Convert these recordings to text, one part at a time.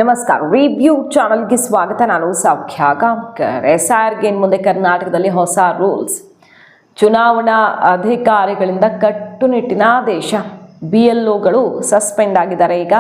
ನಮಸ್ಕಾರ. ರಿವ್ಯೂ ಚಾನಲ್ಗೆ ಸ್ವಾಗತ. ನಾನು ಸೌಖ್ಯ ಗಾಂವ್ಕರ್. SIRಗೆ ಮುಂದೆ ಕರ್ನಾಟಕದಲ್ಲಿ ಹೊಸ ರೂಲ್ಸ್. ಚುನಾವಣಾ ಅಧಿಕಾರಿಗಳಿಂದ ಕಟ್ಟುನಿಟ್ಟಿನ ಆದೇಶ. BLOಗಳು ಸಸ್ಪೆಂಡ್ ಆಗಿದ್ದಾರೆ ಈಗ.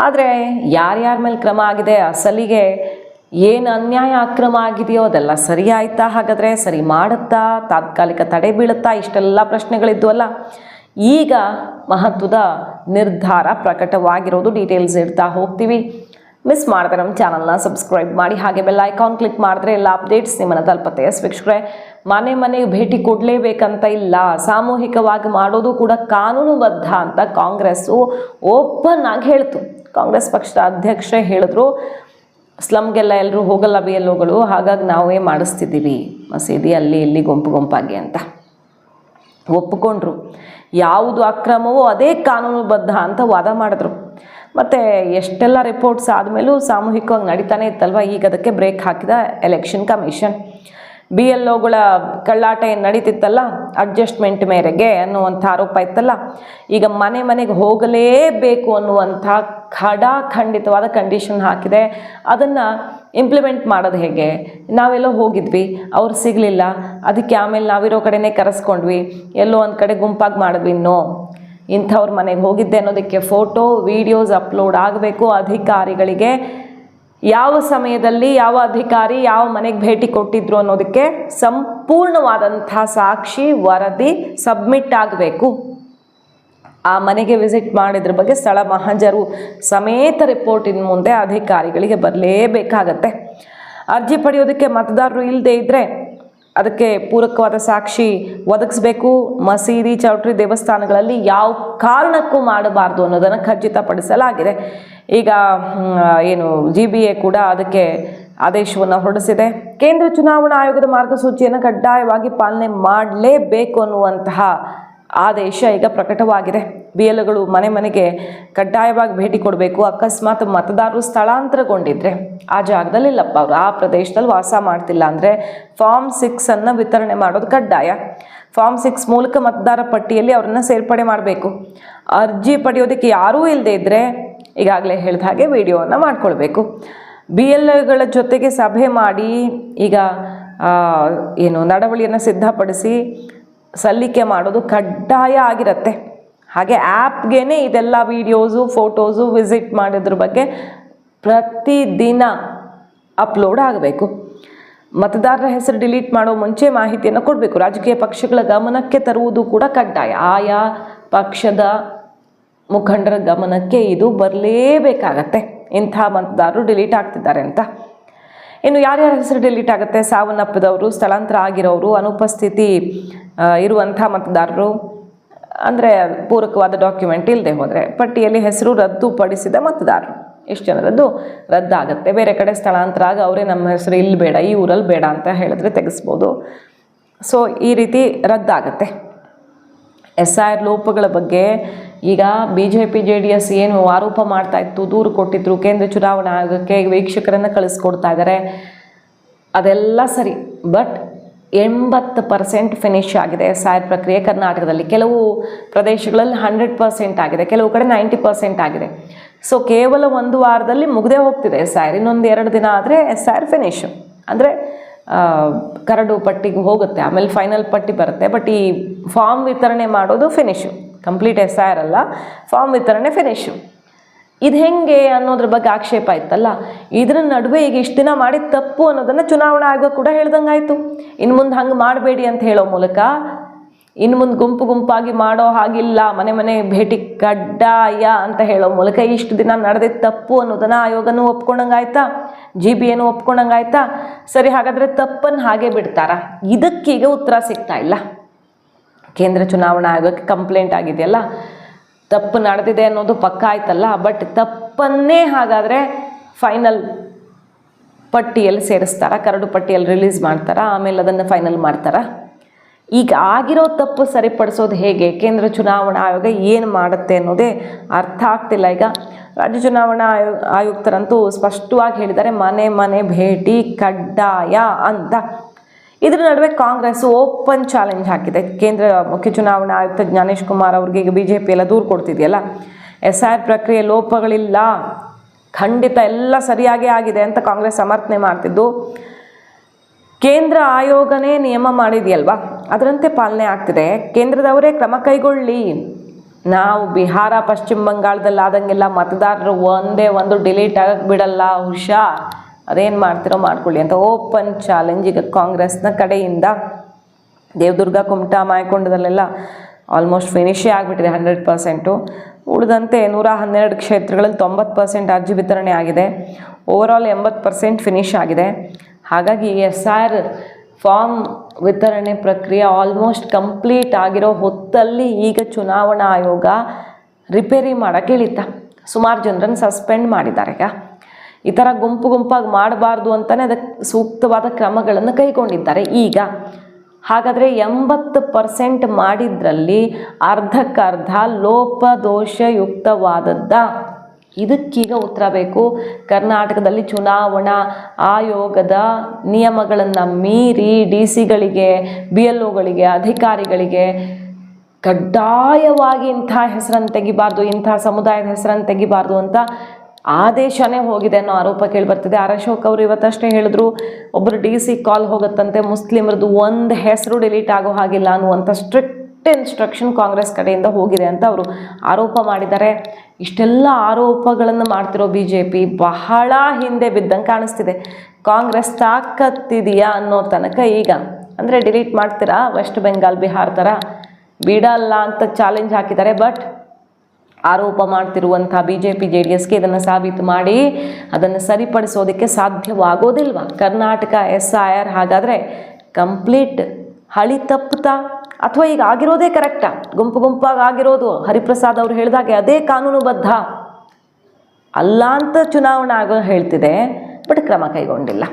ಆದರೆ ಯಾರ್ಯಾರ ಮೇಲೆ ಕ್ರಮ ಆಗಿದೆ, ಅಸಲಿಗೆ ಏನು ಅನ್ಯಾಯ ಅಕ್ರಮ ಆಗಿದೆಯೋ ಅದೆಲ್ಲ ಸರಿ ಆಯ್ತಾ, ಹಾಗಾದರೆ ಸರಿ ಮಾಡುತ್ತಾ, ತಾತ್ಕಾಲಿಕ ತಡೆ ಬೀಳುತ್ತಾ, ಇಷ್ಟೆಲ್ಲ ಪ್ರಶ್ನೆಗಳಿದ್ವಲ್ಲ. ಈಗ ಮಹತ್ವದ ನಿರ್ಧಾರ ಪ್ರಕಟವಾಗಿರೋದು. ಡೀಟೇಲ್ಸ್ ಇಡ್ತಾ ಹೋಗ್ತೀವಿ. ಮಿಸ್ ಮಾಡಿದ್ರೆ ನಮ್ಮ ಚಾನಲ್ನ ಸಬ್ಸ್ಕ್ರೈಬ್ ಮಾಡಿ, ಹಾಗೆ ಬೆಲ್ ಐಕಾನ್ ಕ್ಲಿಕ್ ಮಾಡಿದ್ರೆ ಎಲ್ಲ ಅಪ್ಡೇಟ್ಸ್ ನಿಮ್ಮನ್ನು ತಲುಪತ್ತೆ. ವೀಕ್ಷಕರೇ, ಮನೆಗೆ ಭೇಟಿ ಕೊಡಲೇಬೇಕಂತ ಇಲ್ಲ, ಸಾಮೂಹಿಕವಾಗಿ ಮಾಡೋದು ಕೂಡ ಕಾನೂನುಬದ್ಧ ಅಂತ ಕಾಂಗ್ರೆಸ್ಸು ಓಪನ್ ಆಗಿ ಹೇಳ್ತು. ಕಾಂಗ್ರೆಸ್ ಪಕ್ಷದ ಅಧ್ಯಕ್ಷರೇ ಹೇಳಿದ್ರು, ಸ್ಲಮ್ಗೆಲ್ಲ ಎಲ್ಲರೂ ಹೋಗಲ್ಲ BLOಗಳು, ಹಾಗಾಗಿ ನಾವೇ ಮಾಡಿಸ್ತಿದ್ದೀವಿ ಮಸೀದಿ ಅಲ್ಲಿ ಇಲ್ಲಿ ಗುಂಪಾಗಿ ಅಂತ ಒಪ್ಪಿಕೊಂಡ್ರು. ಯಾವುದು ಅಕ್ರಮವೋ ಅದೇ ಕಾನೂನುಬದ್ಧ ಅಂತ ವಾದ ಮಾಡಿದ್ರು. ಮತ್ತು ಎಷ್ಟೆಲ್ಲ ರಿಪೋರ್ಟ್ಸ್ ಆದಮೇಲೂ ಸಾಮೂಹಿಕವಾಗಿ ನಡೀತಾನೆ ಇತ್ತಲ್ವ. ಈಗ ಅದಕ್ಕೆ ಬ್ರೇಕ್ ಹಾಕಿದ ಎಲೆಕ್ಷನ್ ಕಮಿಷನ್. BLOಗಳ ಕಳ್ಳಾಟ ಏನು ನಡೀತಿತ್ತಲ್ಲ, ಅಡ್ಜಸ್ಟ್ಮೆಂಟ್ ಮೇರೆಗೆ ಅನ್ನುವಂಥ ಆರೋಪ ಇತ್ತಲ್ಲ, ಈಗ ಮನೆಗೆ ಹೋಗಲೇಬೇಕು ಅನ್ನುವಂಥ ಖಂಡಿತವಾದ ಕಂಡೀಷನ್ ಹಾಕಿದೆ. ಅದನ್ನು ಇಂಪ್ಲಿಮೆಂಟ್ ಮಾಡೋದು ಹೇಗೆ? ನಾವೆಲ್ಲೋ ಹೋಗಿದ್ವಿ, ಅವ್ರು ಸಿಗಲಿಲ್ಲ, ಅದಕ್ಕೆ ಆಮೇಲೆ ನಾವಿರೋ ಕಡೆನೇ ಕರೆಸ್ಕೊಂಡ್ವಿ, ಎಲ್ಲೋ ಒಂದು ಕಡೆ ಗುಂಪಾಗಿ ಮಾಡಿದ್ವಿ. ಇಂಥವ್ರ ಮನೆಗೆ ಹೋಗಿದ್ದೆ ಅನ್ನೋದಕ್ಕೆ ಫೋಟೋ ವಿಡಿಯೋಸ್ ಅಪ್ಲೋಡ್ ಆಗಬೇಕು. ಅಧಿಕಾರಿಗಳಿಗೆ ಯಾವ ಸಮಯದಲ್ಲಿ ಯಾವ ಅಧಿಕಾರಿ ಯಾವ ಮನೆಗೆ ಭೇಟಿ ಕೊಟ್ಟಿದ್ರು ಅನ್ನೋದಕ್ಕೆ ಸಂಪೂರ್ಣವಾದಂಥ ಸಾಕ್ಷಿ ವರದಿ ಸಬ್ಮಿಟ್ ಆಗಬೇಕು. ಆ ಮನೆಗೆ ವಿಸಿಟ್ ಮಾಡಿದ್ರ ಬಗ್ಗೆ ಸ್ಥಳ ಮಹಜರು ಸಮೇತ ರಿಪೋರ್ಟ್ ಇನ್ನು ಮುಂದೆ ಅಧಿಕಾರಿಗಳಿಗೆ ಬರಲೇಬೇಕಾಗತ್ತೆ. ಅರ್ಜಿ ಪಡೆಯೋದಕ್ಕೆ ಮತದಾರರು ಇಲ್ಲದೆ ಇದ್ದರೆ ಅದಕ್ಕೆ ಪೂರಕವಾದ ಸಾಕ್ಷಿ ಒದಗಿಸ್ಬೇಕು. ಮಸೀದಿ, ಚೌಟ್ರಿ, ದೇವಸ್ಥಾನಗಳಲ್ಲಿ ಯಾವ ಕಾರಣಕ್ಕೂ ಮಾಡಬಾರ್ದು ಅನ್ನೋದನ್ನು ಖಚಿತಪಡಿಸಲಾಗಿದೆ. ಈಗ ಏನು GBA ಕೂಡ ಅದಕ್ಕೆ ಆದೇಶವನ್ನು ಹೊರಡಿಸಿದೆ. ಕೇಂದ್ರ ಚುನಾವಣಾ ಆಯೋಗದ ಮಾರ್ಗಸೂಚಿಯನ್ನು ಕಡ್ಡಾಯವಾಗಿ ಪಾಲನೆ ಮಾಡಲೇಬೇಕು ಅನ್ನುವಂತಹ ಆದೇಶ ಈಗ ಪ್ರಕಟವಾಗಿದೆ. BLOಗಳು ಮನೆಗೆ ಕಡ್ಡಾಯವಾಗಿ ಭೇಟಿ ಕೊಡಬೇಕು. ಅಕಸ್ಮಾತ್ ಮತದಾರರು ಸ್ಥಳಾಂತರಗೊಂಡಿದ್ರೆ, ಆ ಜಾಗದಲ್ಲಿ ಇಲ್ಲಪ್ಪ, ಅವರು ಆ ಪ್ರದೇಶದಲ್ಲಿ ವಾಸ ಮಾಡ್ತಿಲ್ಲ ಅಂದರೆ ಫಾರ್ಮ್ 6 ವಿತರಣೆ ಮಾಡೋದು ಕಡ್ಡಾಯ. ಫಾರ್ಮ್ 6 ಮೂಲಕ ಮತದಾರ ಪಟ್ಟಿಯಲ್ಲಿ ಅವರನ್ನು ಸೇರ್ಪಡೆ ಮಾಡಬೇಕು. ಅರ್ಜಿ ಪಡೆಯೋದಕ್ಕೆ ಯಾರೂ ಇಲ್ಲದೆ ಇದ್ದರೆ ಈಗಾಗಲೇ ಹೇಳಿದ ಹಾಗೆ ವಿಡಿಯೋವನ್ನು ಮಾಡ್ಕೊಳ್ಬೇಕು. BLOಗಳ ಜೊತೆಗೆ ಸಭೆ ಮಾಡಿ ಈಗ ನಡವಳಿಯನ್ನು ಸಿದ್ಧಪಡಿಸಿ ಸಲ್ಲಿಕೆ ಮಾಡೋದು ಕಡ್ಡಾಯ ಆಗಿರುತ್ತೆ. ಹಾಗೆ ಆ್ಯಪ್ಗೇ ಇದೆಲ್ಲ ವೀಡಿಯೋಸು, ಫೋಟೋಸು, ವಿಸಿಟ್ ಮಾಡೋದ್ರ ಬಗ್ಗೆ ಪ್ರತಿದಿನ ಅಪ್ಲೋಡ್ ಆಗಬೇಕು. ಮತದಾರರ ಹೆಸರು ಡಿಲೀಟ್ ಮಾಡೋ ಮುಂಚೆ ಮಾಹಿತಿಯನ್ನು ಕೊಡಬೇಕು. ರಾಜಕೀಯ ಪಕ್ಷಗಳ ಗಮನಕ್ಕೆ ತರುವುದು ಕೂಡ ಕಡ್ಡಾಯ. ಆಯಾ ಪಕ್ಷದ ಮುಖಂಡರ ಗಮನಕ್ಕೆ ಇದು ಬರಲೇಬೇಕಾಗತ್ತೆ, ಇಂಥ ಮತದಾರರು ಡಿಲೀಟ್ ಆಗ್ತಿದ್ದಾರೆ ಅಂತ. ಇನ್ನು ಯಾರ್ಯಾರ ಹೆಸರು ಡಿಲೀಟ್ ಆಗುತ್ತೆ? ಸಾವನ್ನಪ್ಪಿದವರು, ಸ್ಥಳಾಂತರ ಆಗಿರೋರು, ಅನುಪಸ್ಥಿತಿ ಇರುವಂಥ ಮತದಾರರು, ಅಂದರೆ ಪೂರಕವಾದ ಡಾಕ್ಯುಮೆಂಟ್ ಇಲ್ಲದೆ ಹೋದರೆ, ಪಟ್ಟಿಯಲ್ಲಿ ಹೆಸರು ರದ್ದುಪಡಿಸಿದ ಮತದಾರರು, ಎಷ್ಟು ಜನರದ್ದು ರದ್ದಾಗುತ್ತೆ. ಬೇರೆ ಕಡೆ ಸ್ಥಳಾಂತರ ಆಗಿ ಅವರೇ ನಮ್ಮ ಹೆಸರು ಇಲ್ಲಿ ಬೇಡ, ಈ ಊರಲ್ಲಿ ಬೇಡ ಅಂತ ಹೇಳಿದ್ರೆ ತೆಗೆಸ್ಬೋದು. ಸೊ ಈ ರೀತಿ ರದ್ದಾಗತ್ತೆ. SIR ಲೋಪಗಳ ಬಗ್ಗೆ ಈಗ BJP JDS ಏನು ಆರೋಪ ಮಾಡ್ತಾ ಇತ್ತು, ದೂರು ಕೊಟ್ಟಿದ್ರು ಕೇಂದ್ರ ಚುನಾವಣಾ ಆಯೋಗಕ್ಕೆ, ವೀಕ್ಷಕರನ್ನು ಕಳಿಸ್ಕೊಡ್ತಾ ಇದ್ದಾರೆ, ಅದೆಲ್ಲ ಸರಿ. ಬಟ್ 80% ಫಿನಿಶ್ ಆಗಿದೆ SIR ಪ್ರಕ್ರಿಯೆ ಕರ್ನಾಟಕದಲ್ಲಿ. ಕೆಲವು ಪ್ರದೇಶಗಳಲ್ಲಿ 100% ಆಗಿದೆ, ಕೆಲವು ಕಡೆ 90% ಆಗಿದೆ. ಸೊ ಕೇವಲ ಒಂದು ವಾರದಲ್ಲಿ ಮುಗದೆ ಹೋಗ್ತಿದೆ SIR. ಇನ್ನೊಂದು 2 ದಿನ ಆದರೆ SIR ಫಿನಿಶ್, ಅಂದರೆ ಕರಡು ಪಟ್ಟಿಗೆ ಹೋಗುತ್ತೆ, ಆಮೇಲೆ ಫೈನಲ್ ಪಟ್ಟಿ ಬರುತ್ತೆ. ಬಟ್ ಈ ಫಾರ್ಮ್ ವಿತರಣೆ ಮಾಡೋದು ಫಿನಿಶು, ಕಂಪ್ಲೀಟ್ SIR ಅಲ್ಲ, ಫಾರ್ಮ್ ವಿತರಣೆ ಫಿನಿಶು. ಇದು ಹೆಂಗೆ ಅನ್ನೋದ್ರ ಬಗ್ಗೆ ಆಕ್ಷೇಪ ಇತ್ತಲ್ಲ. ಇದರ ನಡುವೆ ಈಗ ಇಷ್ಟು ದಿನ ಮಾಡಿದ ತಪ್ಪು ಅನ್ನೋದನ್ನು ಚುನಾವಣಾ ಆಯೋಗ ಕೂಡ ಹೇಳ್ದಂಗಾಯಿತು. ಇನ್ನು ಮುಂದೆ ಹಂಗೆ ಮಾಡಬೇಡಿ ಅಂತ ಹೇಳೋ ಮೂಲಕ, ಇನ್ನು ಮುಂದೆ ಗುಂಪಾಗಿ ಮಾಡೋ ಹಾಗಿಲ್ಲ, ಮನೆ ಭೇಟಿ ಕಡ್ಡಾಯ ಅಂತ ಹೇಳೋ ಮೂಲಕ ಇಷ್ಟು ದಿನ ನಡೆದಿದ್ದ ತಪ್ಪು ಅನ್ನೋದನ್ನು ಆಯೋಗನೂ ಒಪ್ಕೊಂಡಂಗಾಯ್ತಾ, GBAನೂ ಒಪ್ಕೊಂಡಂಗಾಯ್ತಾ. ಸರಿ, ಹಾಗಾದರೆ ತಪ್ಪನ್ನು ಹಾಗೆ ಬಿಡ್ತಾರಾ? ಇದಕ್ಕೀಗ ಉತ್ತರ ಸಿಗ್ತಾ ಇಲ್ಲ. ಕೇಂದ್ರ ಚುನಾವಣಾ ಆಯೋಗಕ್ಕೆ ಕಂಪ್ಲೇಂಟ್ ಆಗಿದೆಯಲ್ಲ, ತಪ್ಪು ನಡೆದಿದೆ ಅನ್ನೋದು ಪಕ್ಕ ಆಯ್ತಲ್ಲ. ಬಟ್ ತಪ್ಪನ್ನೇ ಹಾಗಾದರೆ ಫೈನಲ್ ಪಟ್ಟಿಯಲ್ಲಿ ಸೇರಿಸ್ತಾರಾ, ಕರಡು ಪಟ್ಟಿಯಲ್ಲಿ ರಿಲೀಸ್ ಮಾಡ್ತಾರಾ, ಆಮೇಲೆ ಅದನ್ನು ಫೈನಲ್ ಮಾಡ್ತಾರಾ? ಈಗ ಆಗಿರೋ ತಪ್ಪು ಸರಿಪಡಿಸೋದು ಹೇಗೆ? ಕೇಂದ್ರ ಚುನಾವಣಾ ಆಯೋಗ ಏನು ಮಾಡುತ್ತೆ ಅನ್ನೋದೇ ಅರ್ಥ ಆಗ್ತಿಲ್ಲ. ಈಗ ರಾಜ್ಯ ಚುನಾವಣಾ ಆಯುಕ್ತರಂತೂ ಸ್ಪಷ್ಟವಾಗಿ ಹೇಳಿದ್ದಾರೆ, ಮನೆ ಭೇಟಿ ಕಡ್ಡಾಯ ಅಂತ. ಇದರ ನಡುವೆ ಕಾಂಗ್ರೆಸ್ ಓಪನ್ ಚಾಲೆಂಜ್ ಹಾಕಿದೆ. ಕೇಂದ್ರ ಮುಖ್ಯ ಚುನಾವಣಾ ಆಯುಕ್ತ ಜ್ಞಾನೇಶ್ ಕುಮಾರ್ ಅವ್ರಿಗೆ ಈಗ BJP ಎಲ್ಲ ದೂರು ಕೊಡ್ತಿದೆಯಲ್ಲ, SIR ಪ್ರಕ್ರಿಯೆ ಲೋಪಗಳಿಲ್ಲ, ಖಂಡಿತ ಎಲ್ಲ ಸರಿಯಾಗೇ ಆಗಿದೆ ಅಂತ ಕಾಂಗ್ರೆಸ್ ಸಮರ್ಥನೆ ಮಾಡ್ತಿದ್ದು, ಕೇಂದ್ರ ಆಯೋಗನೇ ನಿಯಮ ಮಾಡಿದೆಯಲ್ವಾ, ಅದರಂತೆ ಪಾಲನೆ ಆಗ್ತಿದೆ. ಕೇಂದ್ರದವರೇ ಕ್ರಮ ಕೈಗೊಳ್ಳಿ. ನಾವು ಬಿಹಾರ ಪಶ್ಚಿಮ ಬಂಗಾಳದಲ್ಲಿ ಆದಂಗೆಲ್ಲ ಮತದಾರರು ಒಂದೇ ಒಂದು ಡಿಲೀಟ್ ಆಗಕ್ಕೆ ಬಿಡಲ್ಲ, ಹುಷಾರ್, ಅದೇನು ಮಾಡ್ತಿರೋ ಮಾಡ್ಕೊಳ್ಳಿ ಅಂತ ಓಪನ್ ಚಾಲೆಂಜ್ ಈಗ ಕಾಂಗ್ರೆಸ್ನ ಕಡೆಯಿಂದ. ದೇವದುರ್ಗ, ಕುಮಟಾ, ಮಾಯಕೊಂಡದಲ್ಲೆಲ್ಲ ಆಲ್ಮೋಸ್ಟ್ ಫಿನಿಶೇ ಆಗಿಬಿಟ್ಟಿದೆ 100%. ಉಳಿದಂತೆ 112 ಕ್ಷೇತ್ರಗಳಲ್ಲಿ 90% ಅರ್ಜಿ ವಿತರಣೆ ಆಗಿದೆ. ಓವರಾಲ್ 80% ಫಿನಿಶ್ ಆಗಿದೆ. ಹಾಗಾಗಿ SR ಫಾರ್ಮ್ ವಿತರಣೆ ಪ್ರಕ್ರಿಯೆ ಆಲ್ಮೋಸ್ಟ್ ಕಂಪ್ಲೀಟ್ ಆಗಿರೋ ಹೊತ್ತಲ್ಲಿ ಈಗ ಚುನಾವಣಾ ಆಯೋಗ ರಿಪೇರಿ ಮಾಡೋಕ್ಕೆ ಹೇಳಿತ್ತ. ಸುಮಾರು ಜನರನ್ನು ಸಸ್ಪೆಂಡ್ ಮಾಡಿದ್ದಾರೆ. ಈಗ ಈ ಥರ ಗುಂಪಾಗಿ ಮಾಡಬಾರ್ದು ಅಂತಲೇ ಅದಕ್ಕೆ ಸೂಕ್ತವಾದ ಕ್ರಮಗಳನ್ನು ಕೈಗೊಂಡಿದ್ದಾರೆ ಈಗ. ಹಾಗಾದರೆ 80% ಮಾಡಿದ್ರಲ್ಲಿ ಅರ್ಧಕ್ಕರ್ಧ ಲೋಪದೋಷಯುಕ್ತವಾದದ್ದ? ಇದಕ್ಕೀಗ ಉತ್ತರ ಬೇಕು. ಕರ್ನಾಟಕದಲ್ಲಿ ಚುನಾವಣಾ ಆಯೋಗದ ನಿಯಮಗಳನ್ನು ಮೀರಿ DC-ಗಳಿಗೆ, BLOಗಳಿಗೆ, ಅಧಿಕಾರಿಗಳಿಗೆ ಕಡ್ಡಾಯವಾಗಿ ಇಂಥ ಹೆಸರನ್ನು ತೆಗಿಬಾರ್ದು, ಇಂಥ ಸಮುದಾಯದ ಹೆಸರನ್ನು ತೆಗಿಬಾರ್ದು ಅಂತ ಆದೇಶನೇ ಹೋಗಿದೆ ಅನ್ನೋ ಆರೋಪ ಕೇಳಿಬರ್ತಿದೆ. ಅಶೋಕ್ ಅವರು ಇವತ್ತಷ್ಟೇ ಹೇಳಿದ್ರು, ಒಬ್ಬರು DC ಕಾಲ್ ಹೋಗುತ್ತಂತೆ, ಮುಸ್ಲಿಮರದ್ದು ಒಂದು ಹೆಸರು ಡಿಲೀಟ್ ಆಗೋ ಹಾಗಿಲ್ಲ ಅನ್ನುವಂಥ ಸ್ಟ್ರಿಕ್ಟ್ ಇನ್ಸ್ಟ್ರಕ್ಷನ್ ಕಾಂಗ್ರೆಸ್ ಕಡೆಯಿಂದ ಹೋಗಿದೆ ಅಂತ ಅವರು ಆರೋಪ ಮಾಡಿದ್ದಾರೆ. ಇಷ್ಟೆಲ್ಲ ಆರೋಪಗಳನ್ನು ಮಾಡ್ತಿರೋ BJP ಬಹಳ ಹಿಂದೆ ಬಿದ್ದಂಗೆ ಕಾಣಿಸ್ತಿದೆ. ಕಾಂಗ್ರೆಸ್ ತಾಕತ್ತಿದೆಯಾ ಅನ್ನೋ ತನಕ ಈಗ, ಅಂದರೆ ಡಿಲೀಟ್ ಮಾಡ್ತೀರಾ ವೆಸ್ಟ್ ಬೆಂಗಾಲ್, ಬಿಹಾರ್ ಥರ ಬಿಡಲ್ಲ ಅಂತ ಚಾಲೆಂಜ್ ಹಾಕಿದ್ದಾರೆ. ಬಟ್ ಆರೋಪ ಮಾಡ್ತಿರುವಂಥ BJP JDSಗೆ ಇದನ್ನು ಸಾಬೀತು ಮಾಡಿ ಅದನ್ನು ಸರಿಪಡಿಸೋದಕ್ಕೆ ಸಾಧ್ಯವಾಗೋದಿಲ್ವಾ? ಕರ್ನಾಟಕ SIR ಹಾಗಾದರೆ ಕಂಪ್ಲೀಟ್ ಹಳಿ ತಪ್ಪುತ್ತಾ, ಅಥವಾ ಈಗ ಆಗಿರೋದೇ ಕರೆಕ್ಟಾ? ಗುಂಪಾಗಿ ಆಗಿರೋದು ಹರಿಪ್ರಸಾದ್ ಅವರು ಹೇಳಿದಾಗೆ ಅದೇ ಕಾನೂನುಬದ್ಧ ಅಲ್ಲ ಅಂತ ಚುನಾವಣಾ ಆಯೋಗ ಹೇಳ್ತಿದೆ, ಬಟ್ ಕ್ರಮ ಕೈಗೊಂಡಿಲ್ಲ.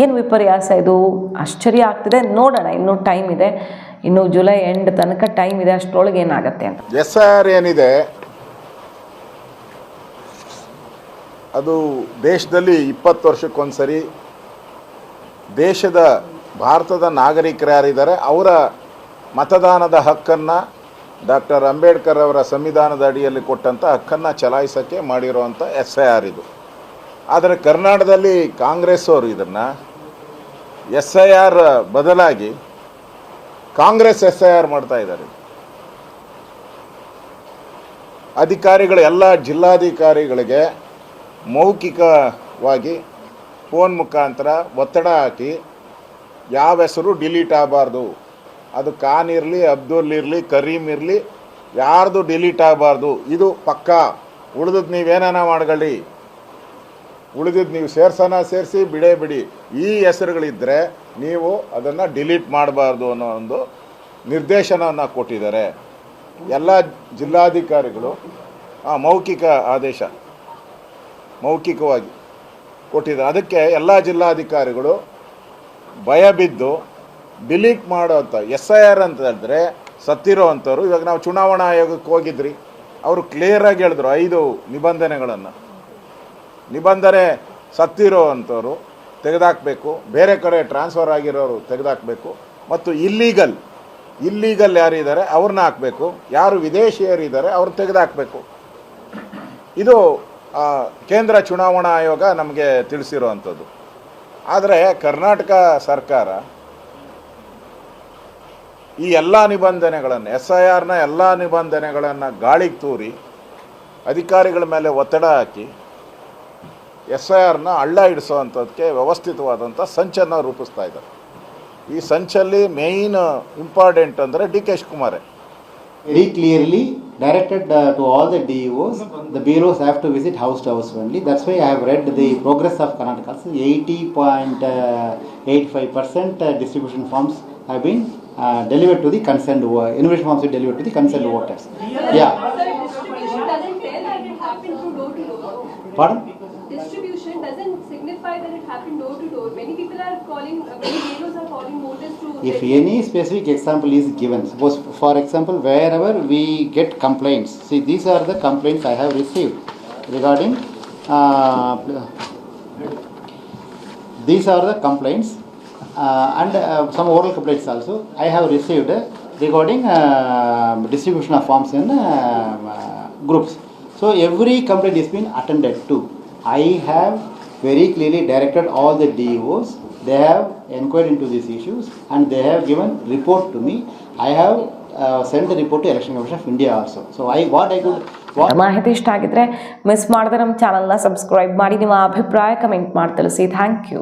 ಏನು ವಿಪರ್ಯಾಸ ಇದು? ಆಶ್ಚರ್ಯ ಆಗ್ತಿದೆ. ನೋಡೋಣ, ಇನ್ನೂ ಟೈಮ್ ಇದೆ, ಇನ್ನು ಜುಲೈ ಎಂಡ್ ತನಕ ಟೈಮ್ ಇದೆ, ಅಷ್ಟರೊಳಗೆ ಏನಾಗುತ್ತೆ ಅಂತ. SIR ಏನಿದೆ ಅದು ದೇಶದಲ್ಲಿ 20 ವರ್ಷಕ್ಕೊಂದ್ಸರಿ ದೇಶದ ಭಾರತದ ನಾಗರಿಕರು ಯಾರಿದ್ದಾರೆ ಅವರ ಮತದಾನದ ಹಕ್ಕನ್ನು ಡಾಕ್ಟರ್ ಅಂಬೇಡ್ಕರ್ ಅವರ ಸಂವಿಧಾನದ ಅಡಿಯಲ್ಲಿ ಕೊಟ್ಟಂಥ ಹಕ್ಕನ್ನು ಚಲಾಯಿಸೋಕ್ಕೆ ಮಾಡಿರುವಂಥ SIR ಇದು. ಆದರೆ ಕರ್ನಾಟಕದಲ್ಲಿ ಕಾಂಗ್ರೆಸ್ ಅವರು ಇದನ್ನು SIR ಬದಲಾಗಿ ಕಾಂಗ್ರೆಸ್ SIR ಮಾಡ್ತಾ ಇದ್ದಾರೆ. ಅಧಿಕಾರಿಗಳು, ಎಲ್ಲ ಜಿಲ್ಲಾಧಿಕಾರಿಗಳಿಗೆ ಮೌಖಿಕವಾಗಿ ಫೋನ್ ಮುಖಾಂತರ ಒತ್ತಡ ಹಾಕಿ ಯಾವ ಹೆಸರು ಡಿಲೀಟ್ ಆಗಬಾರ್ದು, ಅದು ಖಾನ್ ಇರಲಿ, ಅಬ್ದುಲ್ ಇರಲಿ, ಕರೀಮ್ ಇರಲಿ, ಯಾರ್ದು ಡಿಲೀಟ್ ಆಗಬಾರ್ದು, ಇದು ಪಕ್ಕಾ. ಉಳಿದದ್ದು ನೀವೇನ ಮಾಡ್ಕೊಳ್ಳಿ, ಉಳಿದಿದ್ದು ನೀವು ಸೇರಿಸಿ ಬಿಡಿ, ಈ ಹೆಸರುಗಳಿದ್ದರೆ ನೀವು ಅದನ್ನು ಡಿಲೀಟ್ ಮಾಡಬಾರ್ದು ಅನ್ನೋ ಒಂದು ನಿರ್ದೇಶನವನ್ನು ಕೊಟ್ಟಿದ್ದಾರೆ ಎಲ್ಲ ಜಿಲ್ಲಾಧಿಕಾರಿಗಳು. ಮೌಖಿಕ ಆದೇಶ ಮೌಖಿಕವಾಗಿ ಕೊಟ್ಟಿದ್ದಾರೆ. ಅದಕ್ಕೆ ಎಲ್ಲ ಜಿಲ್ಲಾಧಿಕಾರಿಗಳು ಭಯ ಬಿದ್ದು ಡಿಲೀಟ್ ಮಾಡೋವಂಥ SIR ಅಂತ ಹೇಳಿದ್ರೆ ಸತ್ತಿರೋ ಅಂಥವ್ರು. ಇವಾಗ ನಾವು ಚುನಾವಣಾ ಆಯೋಗಕ್ಕೆ ಹೋಗಿದ್ರಿ, ಅವರು ಕ್ಲಿಯರಾಗಿ ಹೇಳಿದ್ರು 5 ನಿಬಂಧನೆಗಳನ್ನು. ನಿಬಂಧನೆ ಸತ್ತಿರೋ ಅಂಥವ್ರು ತೆಗೆದಾಕಬೇಕು, ಬೇರೆ ಕಡೆ ಟ್ರಾನ್ಸ್ಫರ್ ಆಗಿರೋರು ತೆಗೆದಾಕಬೇಕು, ಮತ್ತು ಇಲ್ಲೀಗಲ್ ಯಾರಿದ್ದಾರೆ ಅವ್ರನ್ನ ಹಾಕಬೇಕು, ಯಾರು ವಿದೇಶಿಯರಿದ್ದಾರೆ ಅವ್ರು ತೆಗೆದಾಕಬೇಕು. ಇದು ಕೇಂದ್ರ ಚುನಾವಣಾ ಆಯೋಗ ನಮಗೆ ತಿಳಿಸಿರೋ ಅಂಥದ್ದು. ಆದರೆ ಕರ್ನಾಟಕ ಸರ್ಕಾರ ಈ ಎಲ್ಲ ನಿಬಂಧನೆಗಳನ್ನು, SIRನ ಎಲ್ಲ ನಿಬಂಧನೆಗಳನ್ನು ಗಾಳಿಗೆ ತೂರಿ ಅಧಿಕಾರಿಗಳ ಮೇಲೆ ಒತ್ತಡ ಹಾಕಿ SIRನ ಹಳ್ಳ ಹಿಡಿಸೋವಂಥದ್ದಕ್ಕೆ ವ್ಯವಸ್ಥಿತವಾದಂಥ ಸಂಚನ್ನು ರೂಪಿಸ್ತಾ ಇದ್ದಾರೆ. ಈ ಸಂಚಲ್ಲಿ ಮೇಯ್ನ್ ಇಂಪಾರ್ಟೆಂಟ್ ಅಂದರೆ DK ಶಿವಕುಮಾರೇ. Very clearly directed to all the DEOs, the bureaus have to visit house to house only. That's why I have read the progress of Karnataka. 80.85% distribution forms have been delivered to the concerned, invitation forms are delivered to the concerned voters. Yeah. Distribution doesn't tell that it happened through door to door. Pardon? Distribution doesn't signify that it happened door to door. Many people are calling, many bureaus are calling notice to. If any specific example is given, suppose for example wherever we get complaints, see these are the complaints I have received regarding these are the complaints and some oral complaints also I have received regarding distribution of forms in groups. So every complaint is been attended to. I have very clearly directed all the DOs. They have inquired into these issues and they have given report to me. I have sent the report to Election Commission of India also. So ಮಾಹಿತಿ ಇಷ್ಟ ಆಗಿದ್ರೆ miss ಮಾಡದೆ ನಮ್ಮ ಚಾನಲ್ನ subscribe ಮಾಡಿ, ನಿಮ್ಮ ಅಭಿಪ್ರಾಯ comment ಮಾಡಿ ತಿಳಿಸಿ. Thank you.